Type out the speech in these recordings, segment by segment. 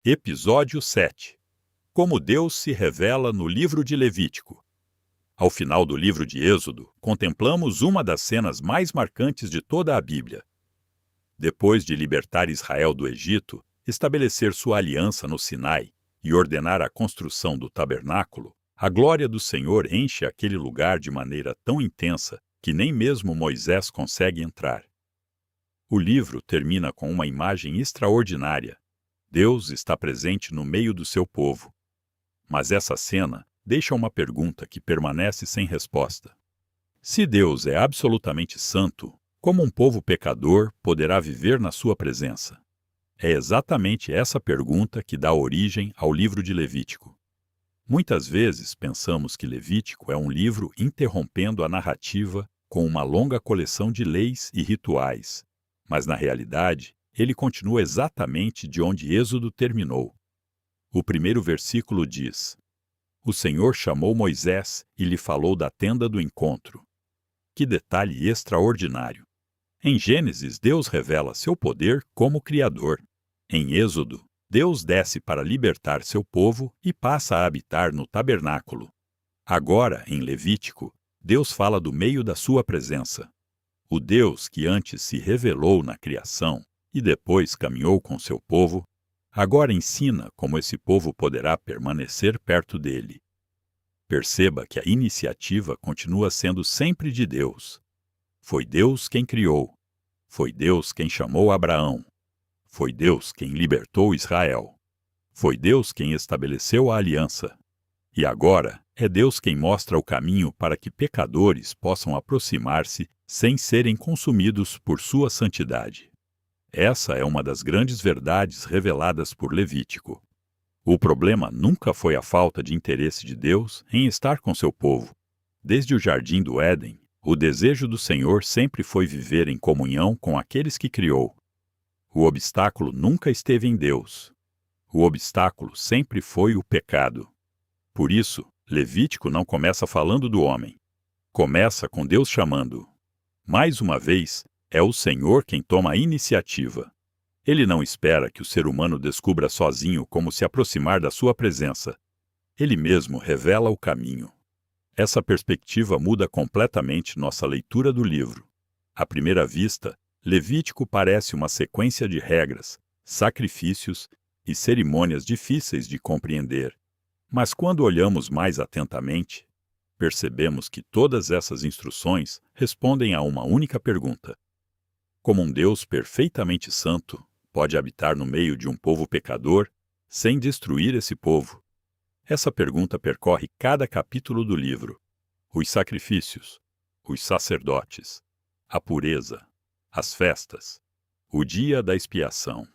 Episódio 7. Como Deus se revela no livro de Levítico. Ao final do livro de Êxodo, contemplamos uma das cenas mais marcantes de toda a Bíblia. Depois de libertar Israel do Egito, estabelecer sua aliança no Sinai e ordenar a construção do tabernáculo, a glória do Senhor enche aquele lugar de maneira tão intensa que nem mesmo Moisés consegue entrar. O livro termina com uma imagem extraordinária. Deus está presente no meio do seu povo. Mas essa cena deixa uma pergunta que permanece sem resposta. Se Deus é absolutamente santo, como um povo pecador poderá viver na sua presença? É exatamente essa pergunta que dá origem ao livro de Levítico. Muitas vezes pensamos que Levítico é um livro interrompendo a narrativa com uma longa coleção de leis e rituais, mas na realidade, ele continua exatamente de onde Êxodo terminou. O primeiro versículo diz: O Senhor chamou Moisés e lhe falou da tenda do encontro. Que detalhe extraordinário! Em Gênesis, Deus revela seu poder como Criador. Em Êxodo, Deus desce para libertar seu povo e passa a habitar no tabernáculo. Agora, em Levítico, Deus fala do meio da sua presença. O Deus que antes se revelou na criação e depois caminhou com seu povo, agora ensina como esse povo poderá permanecer perto dele. Perceba que a iniciativa continua sendo sempre de Deus. Foi Deus quem criou. Foi Deus quem chamou Abraão. Foi Deus quem libertou Israel. Foi Deus quem estabeleceu a aliança. E agora é Deus quem mostra o caminho para que pecadores possam aproximar-se sem serem consumidos por sua santidade. Essa é uma das grandes verdades reveladas por Levítico. O problema nunca foi a falta de interesse de Deus em estar com seu povo. Desde o jardim do Éden, o desejo do Senhor sempre foi viver em comunhão com aqueles que criou. O obstáculo nunca esteve em Deus. O obstáculo sempre foi o pecado. Por isso, Levítico não começa falando do homem. Começa com Deus chamando. Mais uma vez, é o Senhor quem toma a iniciativa. Ele não espera que o ser humano descubra sozinho como se aproximar da sua presença. Ele mesmo revela o caminho. Essa perspectiva muda completamente nossa leitura do livro. À primeira vista, Levítico parece uma sequência de regras, sacrifícios e cerimônias difíceis de compreender. Mas quando olhamos mais atentamente, percebemos que todas essas instruções respondem a uma única pergunta: como um Deus perfeitamente santo pode habitar no meio de um povo pecador sem destruir esse povo? Essa pergunta percorre cada capítulo do livro. Os sacrifícios, os sacerdotes, a pureza, as festas, o dia da expiação.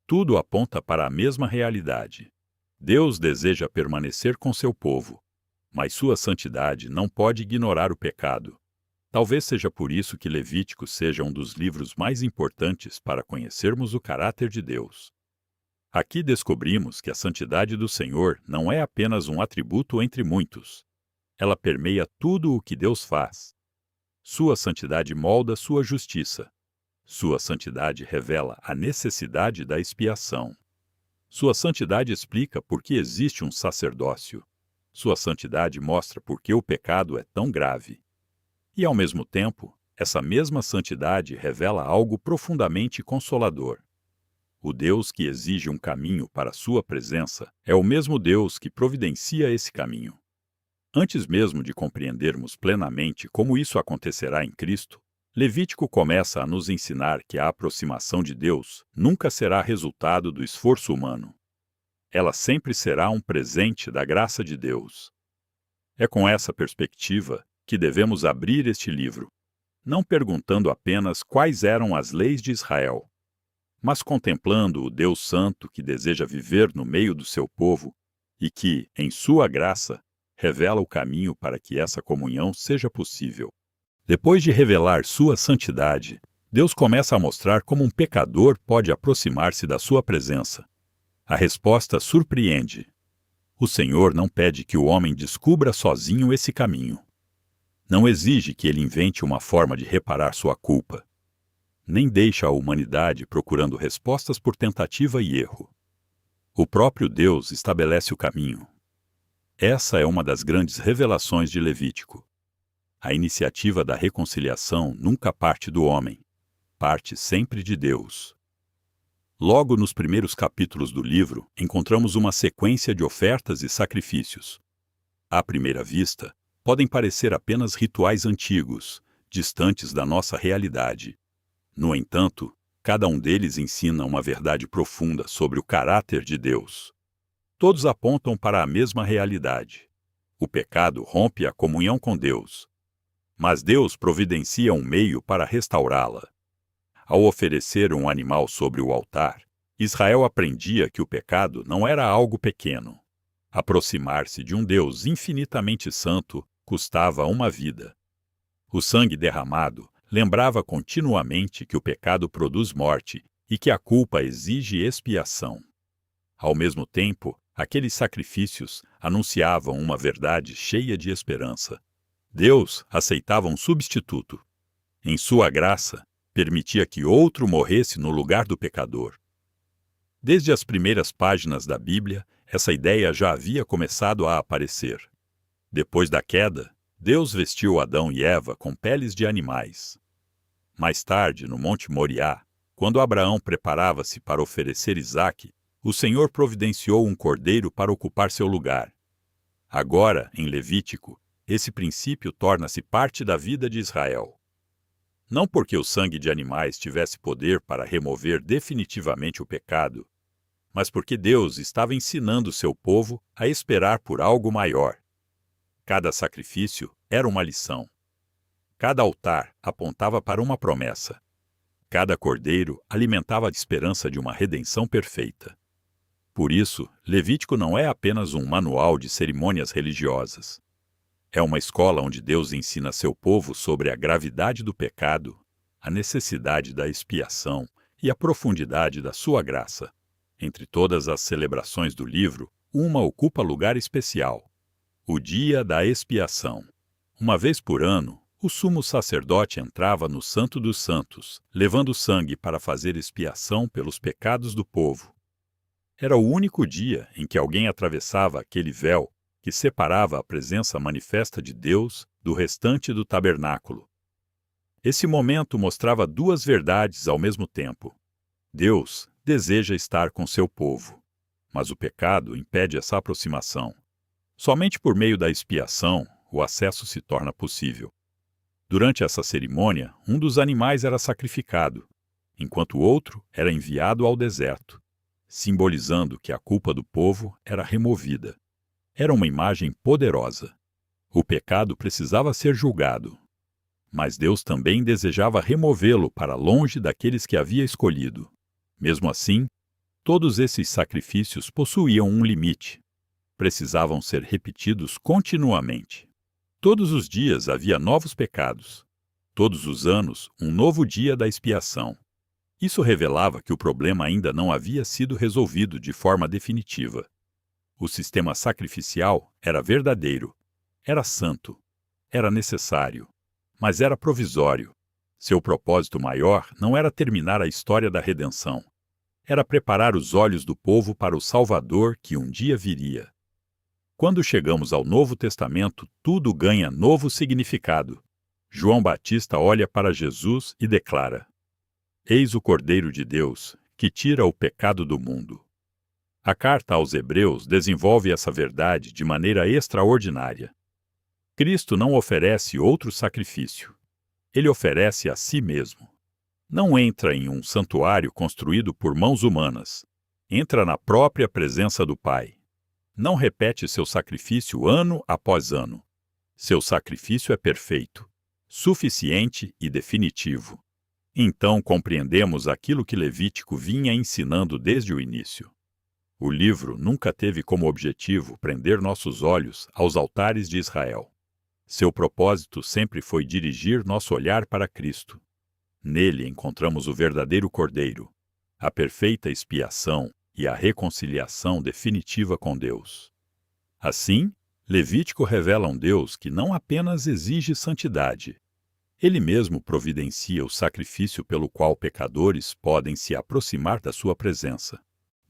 Tudo aponta para a mesma realidade. Deus deseja permanecer com seu povo, mas sua santidade não pode ignorar o pecado. Talvez seja por isso que Levítico seja um dos livros mais importantes para conhecermos o caráter de Deus. Aqui descobrimos que a santidade do Senhor não é apenas um atributo entre muitos. Ela permeia tudo o que Deus faz. Sua santidade molda sua justiça. Sua santidade revela a necessidade da expiação. Sua santidade explica por que existe um sacerdócio. Sua santidade mostra por que o pecado é tão grave. E, ao mesmo tempo, essa mesma santidade revela algo profundamente consolador. O Deus que exige um caminho para sua presença é o mesmo Deus que providencia esse caminho. Antes mesmo de compreendermos plenamente como isso acontecerá em Cristo, Levítico começa a nos ensinar que a aproximação de Deus nunca será resultado do esforço humano. Ela sempre será um presente da graça de Deus. É com essa perspectiva que devemos abrir este livro, não perguntando apenas quais eram as leis de Israel, mas contemplando o Deus Santo que deseja viver no meio do seu povo e que, em sua graça, revela o caminho para que essa comunhão seja possível. Depois de revelar sua santidade, Deus começa a mostrar como um pecador pode aproximar-se da sua presença. A resposta surpreende. O Senhor não pede que o homem descubra sozinho esse caminho. Não exige que ele invente uma forma de reparar sua culpa. Nem deixa a humanidade procurando respostas por tentativa e erro. O próprio Deus estabelece o caminho. Essa é uma das grandes revelações de Levítico. A iniciativa da reconciliação nunca parte do homem, parte sempre de Deus. Logo nos primeiros capítulos do livro, encontramos uma sequência de ofertas e sacrifícios. À primeira vista, podem parecer apenas rituais antigos, distantes da nossa realidade. No entanto, cada um deles ensina uma verdade profunda sobre o caráter de Deus. Todos apontam para a mesma realidade. O pecado rompe a comunhão com Deus, mas Deus providencia um meio para restaurá-la. Ao oferecer um animal sobre o altar, Israel aprendia que o pecado não era algo pequeno. Aproximar-se de um Deus infinitamente santo custava uma vida. O sangue derramado lembrava continuamente que o pecado produz morte e que a culpa exige expiação. Ao mesmo tempo, aqueles sacrifícios anunciavam uma verdade cheia de esperança. Deus aceitava um substituto. Em sua graça, permitia que outro morresse no lugar do pecador. Desde as primeiras páginas da Bíblia, essa ideia já havia começado a aparecer. Depois da queda, Deus vestiu Adão e Eva com peles de animais. Mais tarde, no Monte Moriá, quando Abraão preparava-se para oferecer Isaque, o Senhor providenciou um cordeiro para ocupar seu lugar. Agora, em Levítico, esse princípio torna-se parte da vida de Israel. Não porque o sangue de animais tivesse poder para remover definitivamente o pecado, mas porque Deus estava ensinando seu povo a esperar por algo maior. Cada sacrifício era uma lição. Cada altar apontava para uma promessa. Cada cordeiro alimentava a esperança de uma redenção perfeita. Por isso, Levítico não é apenas um manual de cerimônias religiosas. É uma escola onde Deus ensina seu povo sobre a gravidade do pecado, a necessidade da expiação e a profundidade da sua graça. Entre todas as celebrações do livro, uma ocupa lugar especial: o Dia da Expiação. Uma vez por ano, o sumo sacerdote entrava no Santo dos Santos, levando sangue para fazer expiação pelos pecados do povo. Era o único dia em que alguém atravessava aquele véu que separava a presença manifesta de Deus do restante do tabernáculo. Esse momento mostrava duas verdades ao mesmo tempo. Deus deseja estar com seu povo, mas o pecado impede essa aproximação. Somente por meio da expiação, o acesso se torna possível. Durante essa cerimônia, um dos animais era sacrificado, enquanto o outro era enviado ao deserto, simbolizando que a culpa do povo era removida. Era uma imagem poderosa. O pecado precisava ser julgado, mas Deus também desejava removê-lo para longe daqueles que havia escolhido. Mesmo assim, todos esses sacrifícios possuíam um limite. Precisavam ser repetidos continuamente. Todos os dias havia novos pecados. Todos os anos, um novo dia da expiação. Isso revelava que o problema ainda não havia sido resolvido de forma definitiva. O sistema sacrificial era verdadeiro, era santo, era necessário, mas era provisório. Seu propósito maior não era terminar a história da redenção. Era preparar os olhos do povo para o Salvador que um dia viria. Quando chegamos ao Novo Testamento, tudo ganha novo significado. João Batista olha para Jesus e declara: Eis o Cordeiro de Deus, que tira o pecado do mundo. A carta aos Hebreus desenvolve essa verdade de maneira extraordinária. Cristo não oferece outro sacrifício. Ele oferece a si mesmo. Não entra em um santuário construído por mãos humanas. Entra na própria presença do Pai. Não repete seu sacrifício ano após ano. Seu sacrifício é perfeito, suficiente e definitivo. Então compreendemos aquilo que Levítico vinha ensinando desde o início. O livro nunca teve como objetivo prender nossos olhos aos altares de Israel. Seu propósito sempre foi dirigir nosso olhar para Cristo. Nele encontramos o verdadeiro Cordeiro, a perfeita expiação e a reconciliação definitiva com Deus. Assim, Levítico revela um Deus que não apenas exige santidade. Ele mesmo providencia o sacrifício pelo qual pecadores podem se aproximar da sua presença.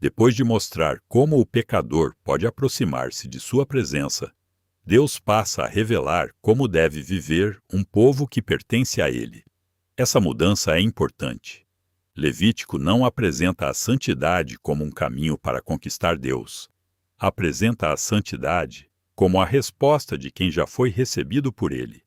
Depois de mostrar como o pecador pode aproximar-se de sua presença, Deus passa a revelar como deve viver um povo que pertence a Ele. Essa mudança é importante. Levítico não apresenta a santidade como um caminho para conquistar Deus. Apresenta a santidade como a resposta de quem já foi recebido por Ele.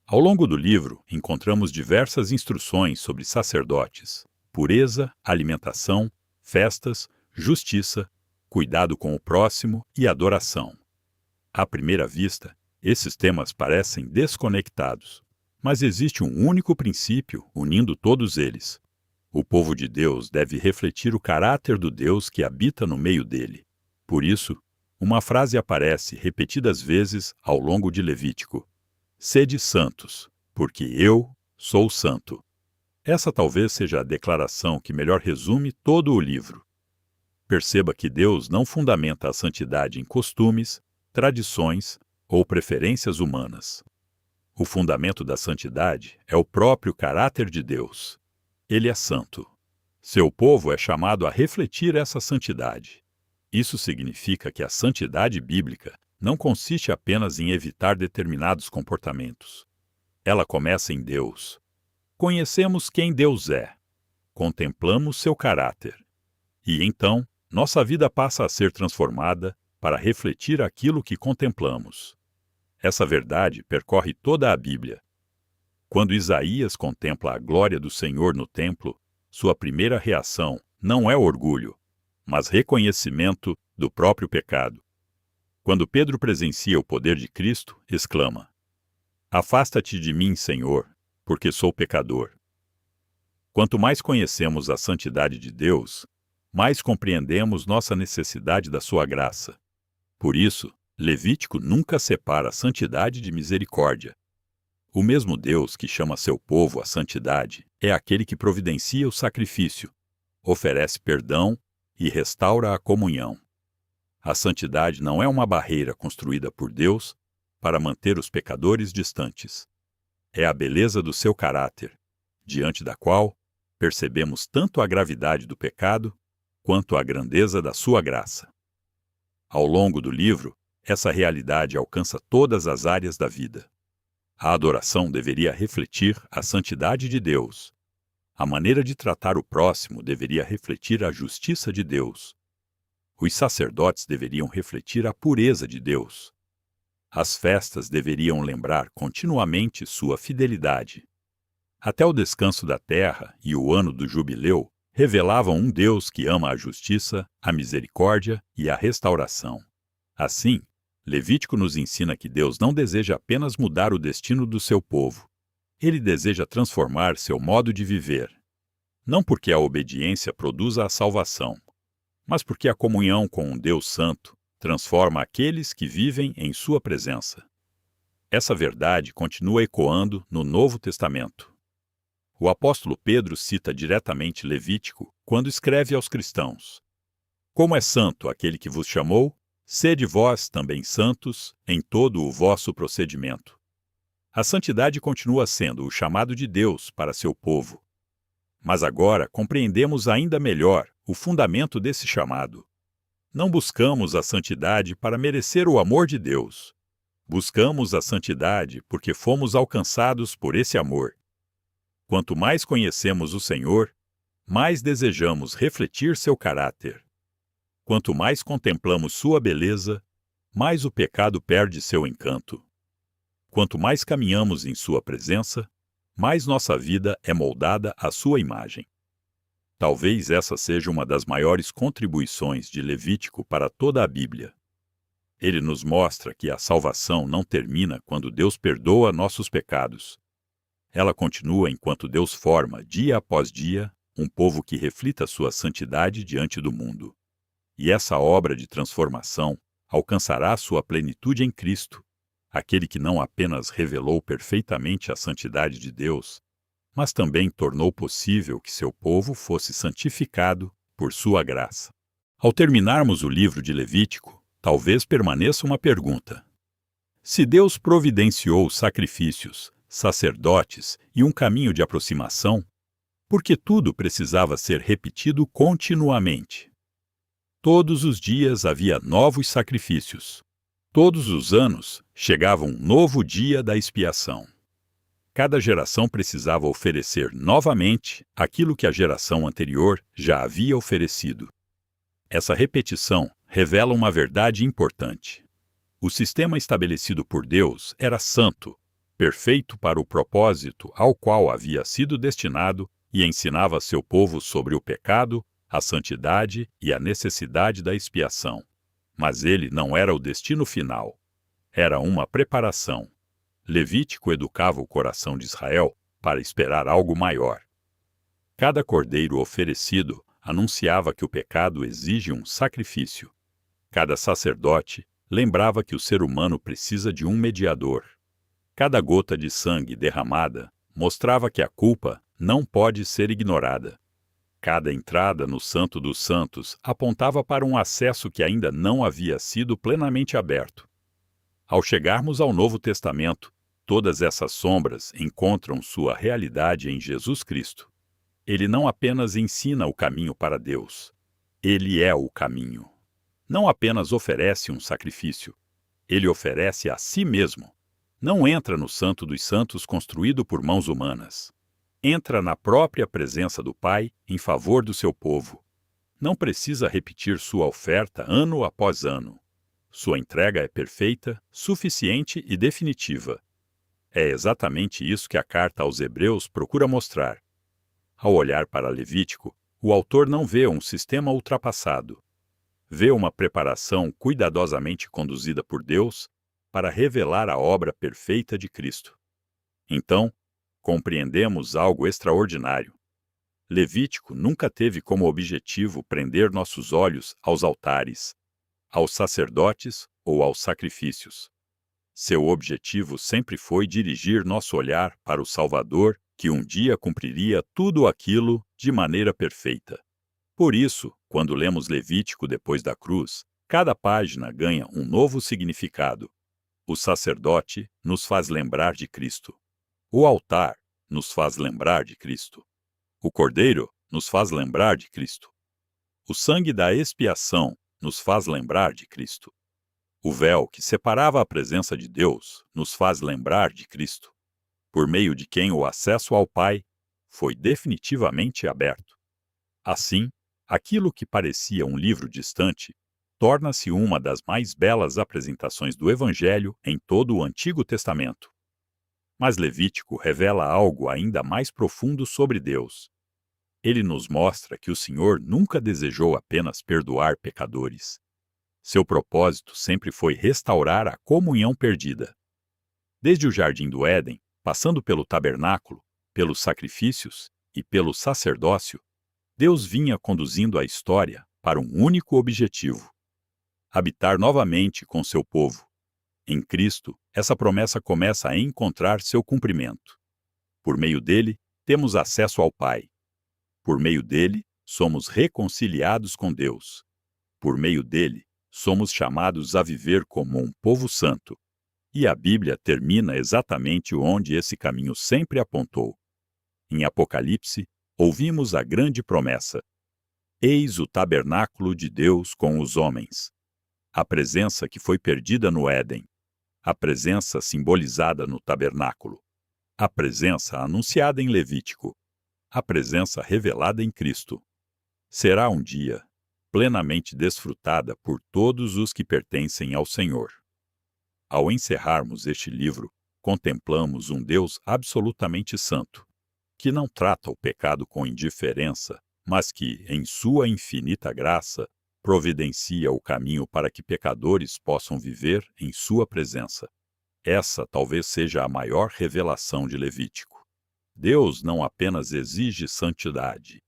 Ao longo do livro, encontramos diversas instruções sobre sacerdotes, pureza, alimentação, festas, justiça, cuidado com o próximo e adoração. À primeira vista, esses temas parecem desconectados, mas existe um único princípio unindo todos eles. O povo de Deus deve refletir o caráter do Deus que habita no meio dele. Por isso, uma frase aparece repetidas vezes ao longo de Levítico: Sede santos, porque eu sou santo. Essa talvez seja a declaração que melhor resume todo o livro. Perceba que Deus não fundamenta a santidade em costumes, tradições ou preferências humanas. O fundamento da santidade é o próprio caráter de Deus. Ele é santo. Seu povo é chamado a refletir essa santidade. Isso significa que a santidade bíblica não consiste apenas em evitar determinados comportamentos. Ela começa em Deus. Conhecemos quem Deus é. Contemplamos seu caráter. E então, nossa vida passa a ser transformada para refletir aquilo que contemplamos. Essa verdade percorre toda a Bíblia. Quando Isaías contempla a glória do Senhor no templo, sua primeira reação não é orgulho, mas reconhecimento do próprio pecado. Quando Pedro presencia o poder de Cristo, exclama: Afasta-te de mim, Senhor, porque sou pecador. Quanto mais conhecemos a santidade de Deus, mais compreendemos nossa necessidade da sua graça. Por isso, Levítico nunca separa santidade de misericórdia. O mesmo Deus que chama seu povo à santidade é aquele que providencia o sacrifício, oferece perdão e restaura a comunhão. A santidade não é uma barreira construída por Deus para manter os pecadores distantes. É a beleza do seu caráter, diante da qual percebemos tanto a gravidade do pecado quanto a grandeza da sua graça. Ao longo do livro, essa realidade alcança todas as áreas da vida. A adoração deveria refletir a santidade de Deus. A maneira de tratar o próximo deveria refletir a justiça de Deus. Os sacerdotes deveriam refletir a pureza de Deus. As festas deveriam lembrar continuamente sua fidelidade. Até o descanso da terra e o ano do jubileu revelavam um Deus que ama a justiça, a misericórdia e a restauração. Assim, Levítico nos ensina que Deus não deseja apenas mudar o destino do seu povo. Ele deseja transformar seu modo de viver. Não porque a obediência produza a salvação, mas porque a comunhão com um Deus santo transforma aqueles que vivem em sua presença. Essa verdade continua ecoando no Novo Testamento. O apóstolo Pedro cita diretamente Levítico quando escreve aos cristãos: Como é santo aquele que vos chamou, sede vós também santos em todo o vosso procedimento. A santidade continua sendo o chamado de Deus para seu povo. Mas agora compreendemos ainda melhor o fundamento desse chamado. Não buscamos a santidade para merecer o amor de Deus. Buscamos a santidade porque fomos alcançados por esse amor. Quanto mais conhecemos o Senhor, mais desejamos refletir seu caráter. Quanto mais contemplamos sua beleza, mais o pecado perde seu encanto. Quanto mais caminhamos em sua presença, mais nossa vida é moldada à sua imagem. Talvez essa seja uma das maiores contribuições de Levítico para toda a Bíblia. Ele nos mostra que a salvação não termina quando Deus perdoa nossos pecados. Ela continua enquanto Deus forma, dia após dia, um povo que reflita sua santidade diante do mundo. E essa obra de transformação alcançará sua plenitude em Cristo, aquele que não apenas revelou perfeitamente a santidade de Deus, mas também tornou possível que seu povo fosse santificado por sua graça. Ao terminarmos o livro de Levítico, talvez permaneça uma pergunta: se Deus providenciou sacrifícios, sacerdotes e um caminho de aproximação, por que tudo precisava ser repetido continuamente? Todos os dias havia novos sacrifícios. Todos os anos chegava um novo dia da expiação. Cada geração precisava oferecer novamente aquilo que a geração anterior já havia oferecido. Essa repetição revela uma verdade importante. O sistema estabelecido por Deus era santo, perfeito para o propósito ao qual havia sido destinado e ensinava seu povo sobre o pecado, a santidade e a necessidade da expiação. Mas ele não era o destino final. Era uma preparação. Levítico educava o coração de Israel para esperar algo maior. Cada cordeiro oferecido anunciava que o pecado exige um sacrifício. Cada sacerdote lembrava que o ser humano precisa de um mediador. Cada gota de sangue derramada mostrava que a culpa não pode ser ignorada. Cada entrada no Santo dos Santos apontava para um acesso que ainda não havia sido plenamente aberto. Ao chegarmos ao Novo Testamento, todas essas sombras encontram sua realidade em Jesus Cristo. Ele não apenas ensina o caminho para Deus, ele é o caminho. Não apenas oferece um sacrifício, ele oferece a si mesmo. Não entra no Santo dos Santos construído por mãos humanas. Entra na própria presença do Pai em favor do seu povo. Não precisa repetir sua oferta ano após ano. Sua entrega é perfeita, suficiente e definitiva. É exatamente isso que a carta aos Hebreus procura mostrar. Ao olhar para Levítico, o autor não vê um sistema ultrapassado. Vê uma preparação cuidadosamente conduzida por Deus para revelar a obra perfeita de Cristo. Então, compreendemos algo extraordinário. Levítico nunca teve como objetivo prender nossos olhos aos altares, aos sacerdotes ou aos sacrifícios. Seu objetivo sempre foi dirigir nosso olhar para o Salvador, que um dia cumpriria tudo aquilo de maneira perfeita. Por isso, quando lemos Levítico depois da cruz, cada página ganha um novo significado. O sacerdote nos faz lembrar de Cristo. O altar nos faz lembrar de Cristo. O cordeiro nos faz lembrar de Cristo. O sangue da expiação nos faz lembrar de Cristo. O véu que separava a presença de Deus nos faz lembrar de Cristo, por meio de quem o acesso ao Pai foi definitivamente aberto. Assim, aquilo que parecia um livro distante torna-se uma das mais belas apresentações do Evangelho em todo o Antigo Testamento. Mas Levítico revela algo ainda mais profundo sobre Deus. Ele nos mostra que o Senhor nunca desejou apenas perdoar pecadores. Seu propósito sempre foi restaurar a comunhão perdida. Desde o Jardim do Éden, passando pelo tabernáculo, pelos sacrifícios e pelo sacerdócio, Deus vinha conduzindo a história para um único objetivo: habitar novamente com seu povo. Em Cristo, essa promessa começa a encontrar seu cumprimento. Por meio dele, temos acesso ao Pai. Por meio dele, somos reconciliados com Deus. Por meio dele, somos chamados a viver como um povo santo. E a Bíblia termina exatamente onde esse caminho sempre apontou. Em Apocalipse, ouvimos a grande promessa: Eis o tabernáculo de Deus com os homens. A presença que foi perdida no Éden. A presença simbolizada no tabernáculo. A presença anunciada em Levítico. A presença revelada em Cristo. Será um dia plenamente desfrutada por todos os que pertencem ao Senhor. Ao encerrarmos este livro, contemplamos um Deus absolutamente santo, que não trata o pecado com indiferença, mas que, em sua infinita graça, providencia o caminho para que pecadores possam viver em sua presença. Essa talvez seja a maior revelação de Levítico. Deus não apenas exige santidade.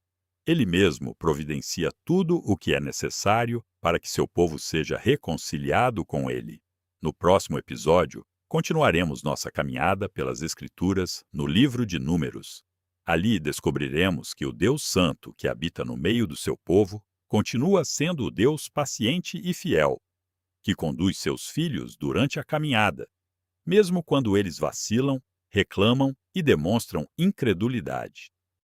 Ele mesmo providencia tudo o que é necessário para que seu povo seja reconciliado com ele. No próximo episódio, continuaremos nossa caminhada pelas Escrituras no livro de Números. Ali descobriremos que o Deus Santo que habita no meio do seu povo continua sendo o Deus paciente e fiel, que conduz seus filhos durante a caminhada, mesmo quando eles vacilam, reclamam e demonstram incredulidade.